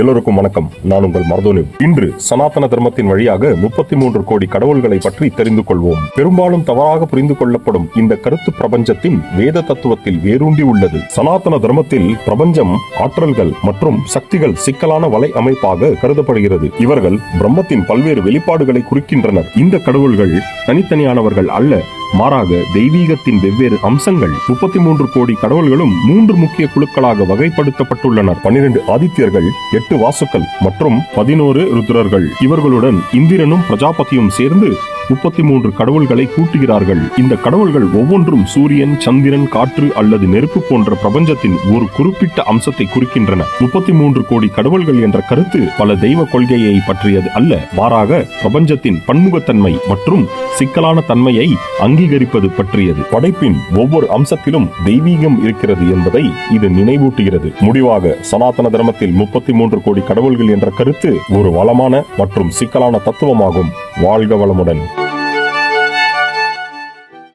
எல்லோருக்கும் வணக்கம். நான் உங்கள் மர்தோனி. இன்று சனாதன தர்மத்தின் வழியாக 33 கோடி கடவுள்களை பற்றி தெரிந்து கொள்வோம். பெரும்பாலும் தவறாக புரிந்து கொள்ளப்படும் இந்த கருத்து பிரபஞ்சத்தின் வேத தத்துவத்தில் வேரூண்டி உள்ளது. சனாதன தர்மத்தில் பிரபஞ்சம் ஆற்றல்கள் மற்றும் சக்திகள் சிக்கலான வலை அமைப்பாக கருதப்படுகிறது. இவர்கள் பிரம்மத்தின் பல்வேறு வெளிப்பாடுகளை குறிக்கின்றனர். இந்த கடவுள்கள் தனித்தனியானவர்கள் அல்ல, மாறாக தெய்வீகத்தின் வெவ்வேறு அம்சங்கள். 33 கோடி கடவுள்களும் 3 முக்கிய குழுக்களாக வகைப்படுத்தப்பட்டுள்ளனர். 12 ஆதித்யர்கள், 8 வாசுக்கள் மற்றும் 11 ருத்ரர்கள். இவர்களுடன் இந்திரனும் பிரஜாபதியும் சேர்ந்து 33 கடவுள்களை கூட்டுகிறார்கள். இந்த கடவுள்கள் ஒவ்வொன்றும் சூரியன், சந்திரன், காற்று அல்லது நெருப்பு போன்ற பிரபஞ்சத்தின் ஒரு குறிப்பிட்ட அம்சத்தை குறிக்கின்றன. 33 கோடி கடவுள்கள் என்ற கருத்து பல தெய்வ கொள்கையை பற்றியது அல்ல, மாறாக பிரபஞ்சத்தின் பன்முகத்தன்மை மற்றும் சிக்கலான தன்மையை அங்கீகரிப்பது பற்றியது. படைப்பின் ஒவ்வொரு அம்சத்திலும் தெய்வீகம் இருக்கிறது என்பதை இது நினைவூட்டுகிறது. முடிவாக, சனாதன தர்மத்தில் 33 கோடி கடவுள்கள் என்ற கருத்து ஒரு வளமான மற்றும் சிக்கலான தத்துவமாகும். வாழ்க வளமுடன்.